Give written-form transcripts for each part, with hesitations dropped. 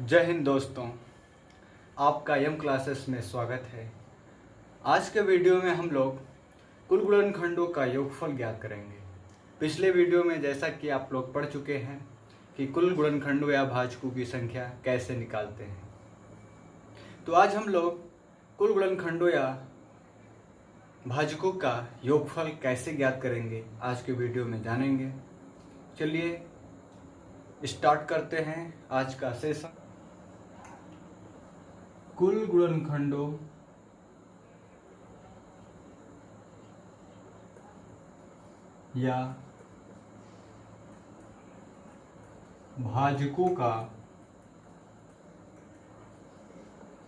जय हिंद दोस्तों, आपका यम क्लासेस में स्वागत है। आज के वीडियो में हम लोग कुल गुणनखंडों का योगफल ज्ञात करेंगे। पिछले वीडियो में जैसा कि आप लोग पढ़ चुके हैं कि कुल गुणनखंडों या भाजकों की संख्या कैसे निकालते हैं, तो आज हम लोग कुल गुणनखंडों या भाजकों का योगफल कैसे ज्ञात करेंगे आज के वीडियो में जानेंगे। चलिए स्टार्ट करते हैं आज का सेशन। कुल गुणनखंडों या भाजकों का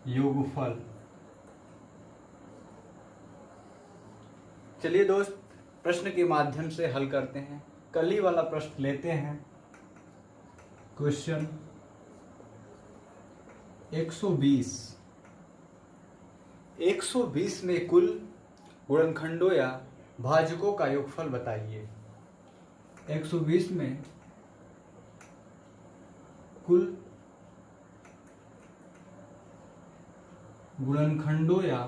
योगफल। चलिए दोस्त, प्रश्न के माध्यम से हल करते हैं। कल ही वाला प्रश्न लेते हैं। क्वेश्चन 120 में कुल गुणनखंडों या भाजकों का योगफल बताइए। 120 में कुल गुणनखंडों या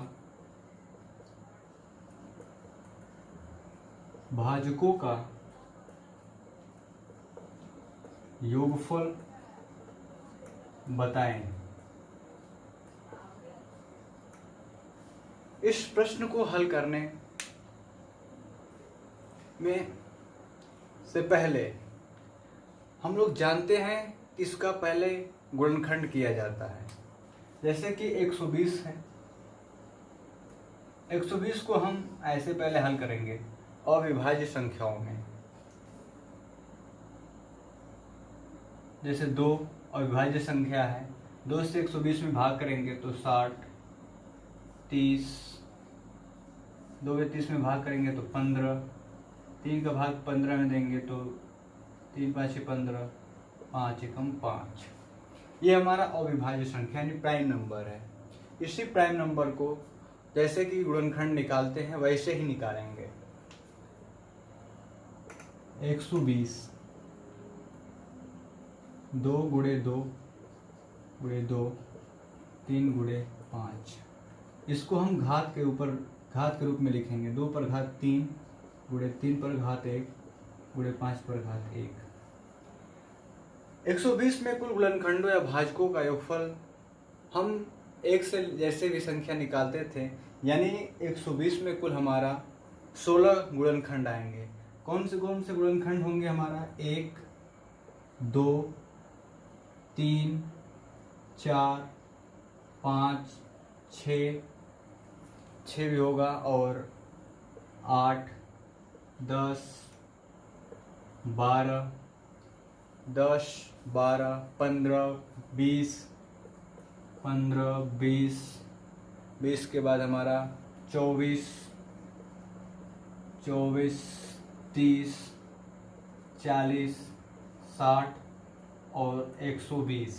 भाजकों का योगफल बताएं। इस प्रश्न को हल करने में से पहले हम लोग जानते हैं कि इसका पहले गुणनखंड किया जाता है। जैसे कि 120 है, 120 को हम ऐसे पहले हल करेंगे अविभाज्य संख्याओं में। जैसे 2 अविभाज्य संख्या है, 2 से 120 में भाग करेंगे तो 60, 30, 2 में 30 में भाग करेंगे तो 15, 3 का भाग 15 में देंगे तो 3 5 15, 5 एकम 5। ये हमारा अविभाज्य संख्या यानी प्राइम नंबर है। इसी प्राइम नंबर को जैसे कि गुणनखंड निकालते हैं वैसे ही निकालेंगे। 120 2 गुणे 2 गुणे 2 3 गुणे 5। इसको हम घात के रूप में लिखेंगे। 2 पर घात 3 गुणे 3 पर घात 1 गुणे 5 पर घात 1। 120 में कुल गुणनखंडों या भाजकों का योगफल हम 1 से जैसे भी संख्या निकालते थे, यानी 120 में कुल हमारा 16 गुणनखंड आएंगे। कौन से गुणनखंड होंगे हमारा? 1 2 3 4 5 6 भी होगा, और 8 10 12 15 20 के बाद हमारा 24 30 40 60 और 120।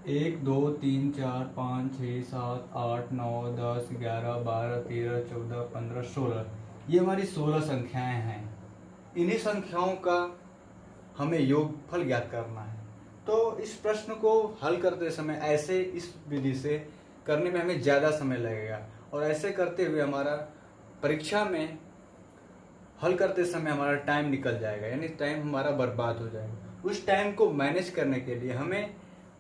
1 2 3 4 5 6 7 8 9 10 11 12 13 14 15 16। ये हमारी 16 संख्याएं हैं। इन्हीं संख्याओं का हमें योगफल ज्ञात करना है। तो इस प्रश्न को हल करते समय ऐसे इस विधि से करने में हमें ज़्यादा समय लगेगा, और ऐसे करते हुए हमारा परीक्षा में हल करते समय हमारा टाइम निकल जाएगा, यानी टाइम हमारा बर्बाद हो जाएगा। उस टाइम को मैनेज करने के लिए हमें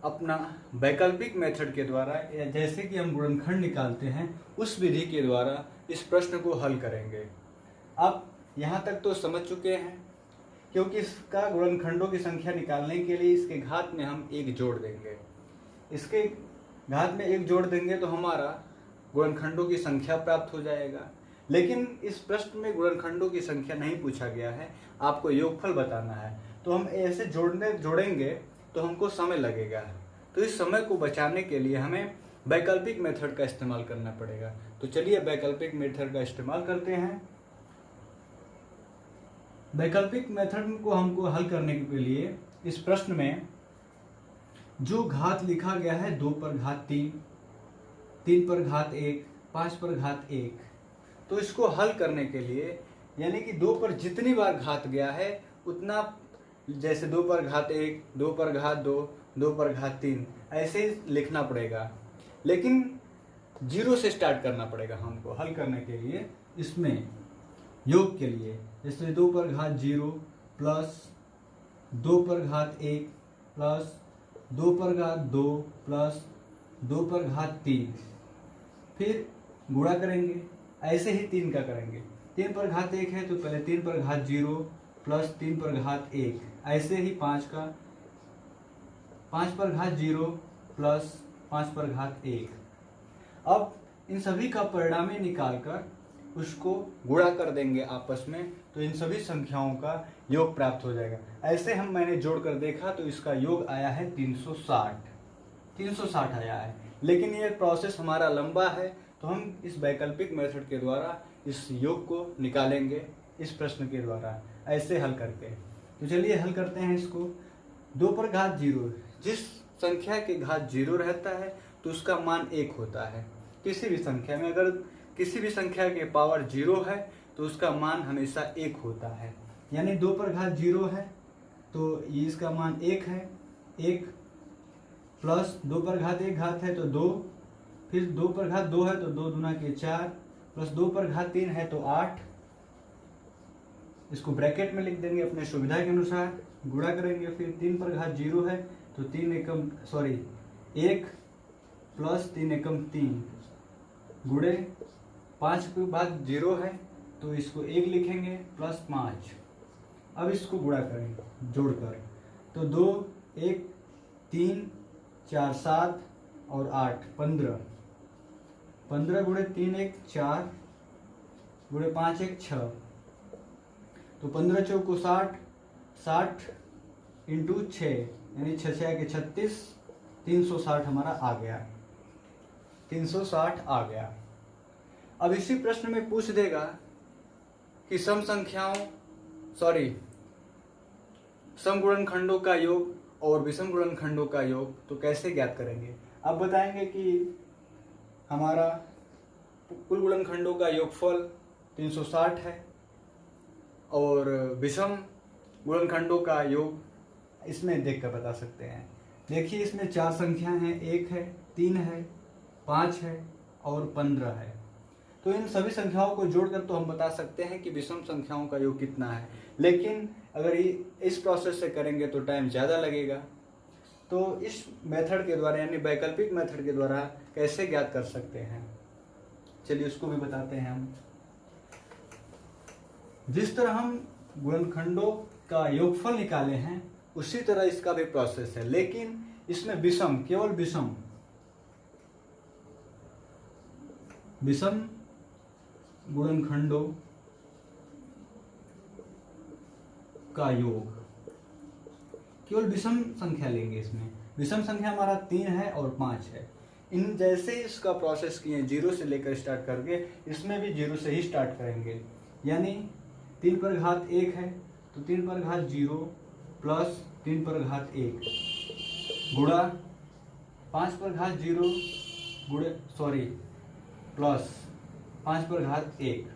अपना वैकल्पिक मेथड के द्वारा, या जैसे कि हम गुणनखंड निकालते हैं उस विधि के द्वारा इस प्रश्न को हल करेंगे। आप यहाँ तक तो समझ चुके हैं, क्योंकि इसका गुणनखंडों की संख्या निकालने के लिए इसके घात में हम 1 जोड़ देंगे। इसके घात में 1 जोड़ देंगे तो हमारा गुणनखंडों की संख्या प्राप्त हो जाएगा। लेकिन इस प्रश्न में गुणनखंडों की संख्या नहीं पूछा गया है, आपको योगफल बताना है। तो हम ऐसे जोड़ेंगे तो हमको समय लगेगा। तो इस समय को बचाने के लिए हमें वैकल्पिक मेथड का इस्तेमाल करना पड़ेगा। तो चलिए वैकल्पिक मेथड का इस्तेमाल करते हैं। वैकल्पिक मेथड को हमको हल करने के लिए इस प्रश्न में जो घात लिखा गया है 2 पर घात 3, 3 पर घात 1, 5 पर घात 1, तो इसको हल करने के लिए यानी कि 2 पर जितनी बार घात गया है उतना जैसे 2 पर घात 1, 2 पर घात 2, 2 पर घात 3, ऐसे ही लिखना पड़ेगा। लेकिन 0 से स्टार्ट करना पड़ेगा हमको हल करने के लिए। इसमें योग के लिए जैसे 2 पर घात 0 प्लस 2 पर घात 1 प्लस 2 पर घात 2 प्लस 2 पर घात 3, फिर गुणा करेंगे। ऐसे ही 3 का करेंगे। 3 पर घात 1 है तो पहले 3 पर घात 0 प्लस 3 पर घात 1, ऐसे ही 5 का 5 पर घात 0 प्लस 5 पर घात 1। अब इन सभी का परिणामी निकालकर उसको गुणा कर देंगे आपस में, तो इन सभी संख्याओं का योग प्राप्त हो जाएगा। ऐसे मैंने जोड़कर देखा तो इसका योग आया है 360 आया है। लेकिन ये प्रोसेस हमारा लंबा है, तो हम इस वैकल्पिक मेथड के द्वारा इस योग को निकालेंगे इस प्रश्न के द्वारा, ऐसे हल करके। तो चलिए हल करते हैं इसको। 2 पर घात 0, जिस संख्या के घात 0 रहता है तो उसका मान 1 होता है। किसी भी संख्या में अगर किसी भी संख्या के पावर 0 है तो उसका मान हमेशा 1 होता है। यानी 2 पर घात 0 है तो ये इसका मान 1 है, 1 प्लस 2 पर घात 1 घात है तो 2, फिर 2 पर घात 2 है तो 2 दूना के 4, प्लस 2 पर घात 3 है तो 8। इसको ब्रैकेट में लिख देंगे अपने सुविधा के अनुसार, गुणा करेंगे। फिर 3 पर घात 0 है तो 1 प्लस 3 एकम 3 गुणे 5 के बाद 0 है तो इसको 1 लिखेंगे प्लस 5। अब इसको गुणा करेंगे जोड़कर, तो 2 1 3 4 7 और 8 15 गुणे 3 1 4 गुणे 5 1 6, तो 15 चौको 60 इंटू 6 यानी 6 6 के 36, 360 हमारा आ गया, 360 आ गया। अब इसी प्रश्न में पूछ देगा कि समगुणनखंडों का योग और विषम गुणनखंडों का योग तो कैसे ज्ञात करेंगे। अब बताएंगे कि हमारा कुल गुणनखंडों का योगफल 360 है और विषम गुणनखंडों का योग इसमें देख कर बता सकते हैं। देखिए इसमें 4 संख्याएं हैं, 1 है, 3 है, 5 है और 15 है। तो इन सभी संख्याओं को जोड़कर तो हम बता सकते हैं कि विषम संख्याओं का योग कितना है। लेकिन अगर इस प्रोसेस से करेंगे तो टाइम ज़्यादा लगेगा। तो इस मेथड के द्वारा यानी वैकल्पिक मेथड के द्वारा कैसे ज्ञात कर सकते हैं, चलिए उसको भी बताते हैं हम। जिस तरह हम गुणनखंडों का योगफल निकाले हैं उसी तरह इसका भी प्रोसेस है, लेकिन इसमें विषम, केवल विषम गुणनखंडों का योग, केवल विषम संख्या लेंगे। इसमें विषम संख्या हमारा 3 है और 5 है। इन जैसे इसका प्रोसेस किए 0 से लेकर स्टार्ट करके इसमें भी 0 से ही स्टार्ट करेंगे। यानी 3 पर घात 1 है तो 3 पर घात 0 प्लस 3 पर घात 1 गुणा 5 पर घात 0 प्लस 5 पर घात 1।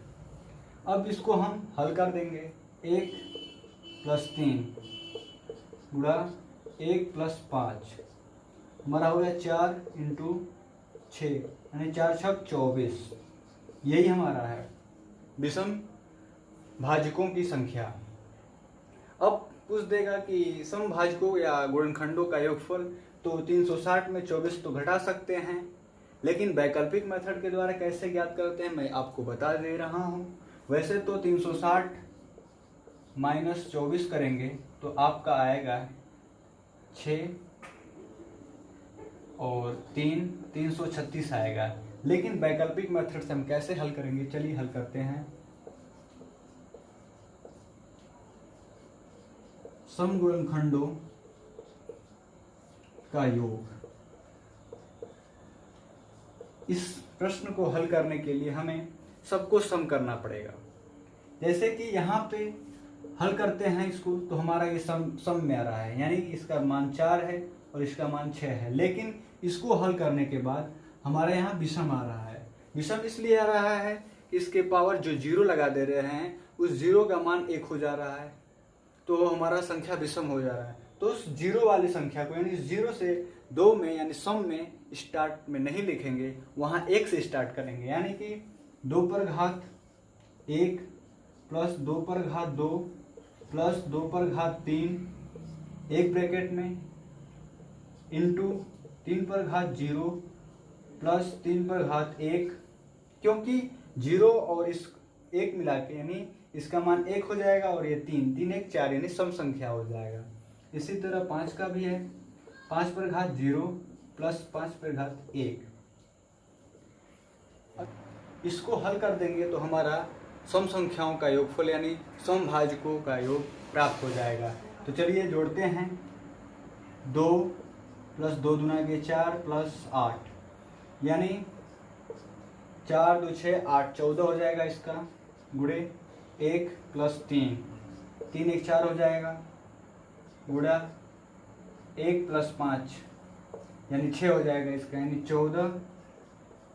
अब इसको हम हल कर देंगे। 1 प्लस 3 गुणा 1 प्लस 5 हमारा हो गया 4 इंटू 6 यानी 4 छक 24। यही हमारा है विषम भाजकों की संख्या। अब पूछ देगा कि समभाजकों या गुणनखंडों का योगफल, तो 360 में 24 तो घटा सकते हैं, लेकिन वैकल्पिक मेथड के द्वारा कैसे ज्ञात करते हैं मैं आपको बता दे रहा हूं। वैसे तो 360 माइनस 24 करेंगे तो आपका आएगा 6 और 336 आएगा। लेकिन वैकल्पिक मेथड से हम कैसे हल करेंगे, चलिए हल करते हैं। समगुणनखंडों का योग, इस प्रश्न को हल करने के लिए हमें सबको सम करना पड़ेगा। जैसे कि यहाँ पे हल करते हैं इसको तो हमारा ये सम में आ रहा है, यानी कि इसका मान 4 है और इसका मान 6 है। लेकिन इसको हल करने के बाद हमारे यहाँ विषम आ रहा है। विषम इसलिए आ रहा है कि इसके पावर जो 0 लगा दे रहे हैं उस 0 का मान 1 हो जा रहा है। तो हमारा संख्या विषम हो जा रहा है। तो उस जीरो वाली संख्या को यानी जीरो से दो में यानी सम में स्टार्ट में नहीं लिखेंगे, वहाँ एक से स्टार्ट करेंगे। यानी कि 2 पर घात 1 प्लस 2 पर घात 2 प्लस 2 पर घात 3 एक ब्रैकेट में इंटू 3 पर घात 0 प्लस 3 पर घात 1, क्योंकि 0 और इस 1 मिला के यानी इसका मान 1 हो जाएगा और ये 3 3 1 4 यानी सम संख्या हो जाएगा। इसी तरह 5 का भी है, 5 पर घात 0 प्लस 5 पर घात 1। इसको हल कर देंगे तो हमारा सम संख्याओं का योगफल यानी समभाजकों का योग प्राप्त हो जाएगा। तो चलिए जोड़ते हैं। 2 प्लस 2 दूना के 4 प्लस 8 यानी 4 2 6 8 14 हो जाएगा इसका, गुणे 1 प्लस 3 3 1 4 हो जाएगा, गुणा 1 प्लस 5 यानी 6 हो जाएगा इसका, यानी 14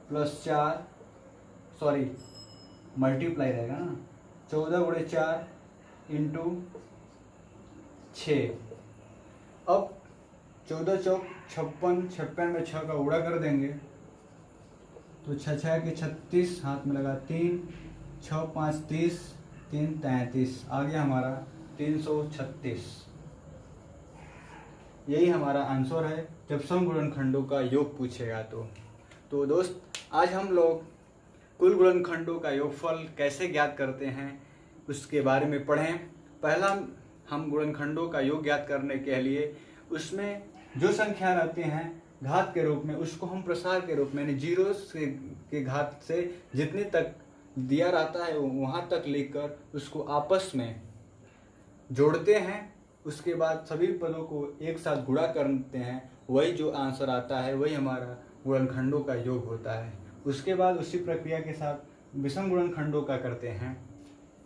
प्लस 4 सॉरी मल्टीप्लाई रहेगा ना, 14 गुणे 4 इंटू 6। अब 14 चौक 56, 56 में 6 का उड़ा कर देंगे तो 6 6 के 36, हाथ में लगा 3, 6 5 30, 3 33, आ गया हमारा 336। यही हमारा आंसर है जब सम गुणनखंडों का योग पूछेगा। तो दोस्त, आज हम लोग कुल गुणनखंडों का योगफल कैसे ज्ञात करते हैं उसके बारे में पढ़ें। पहला हम गुणनखंडों का योग ज्ञात करने के लिए उसमें जो संख्या रहती हैं घात के रूप में उसको हम प्रसार के रूप में यानी जीरो से के घात से जितने तक दिया रहता है वहाँ तक लिखकर उसको आपस में जोड़ते हैं। उसके बाद सभी पदों को एक साथ गुणा करते हैं, वही जो आंसर आता है वही हमारा गुणनखंडों का योग होता है। उसके बाद उसी प्रक्रिया के साथ विषम गुणनखंडों का करते हैं,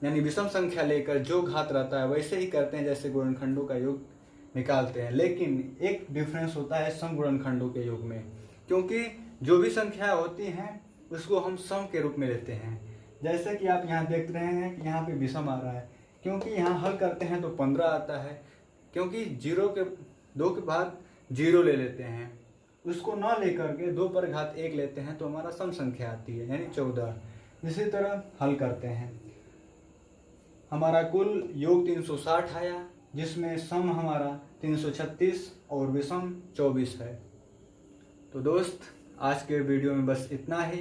यानी विषम संख्या लेकर जो घात रहता है वैसे ही करते हैं जैसे गुणनखंडों का योग निकालते हैं। लेकिन एक डिफरेंस होता है सम गुणनखंडों के योग में, क्योंकि जो भी संख्या होती हैं उसको हम सम के रूप में लेते हैं। जैसे कि आप यहाँ देख रहे हैं कि यहाँ पे विषम आ रहा है, क्योंकि यहाँ हल करते हैं तो 15 आता है, क्योंकि 2 के बाद 0 ले लेते हैं, उसको ना लेकर के 2 पर घात 1 लेते हैं तो हमारा सम संख्या आती है यानी 14। इसी तरह हल करते हैं। हमारा कुल योग 360 आया, जिसमें सम हमारा 336 और विषम 24 है। तो दोस्त, आज के वीडियो में बस इतना ही।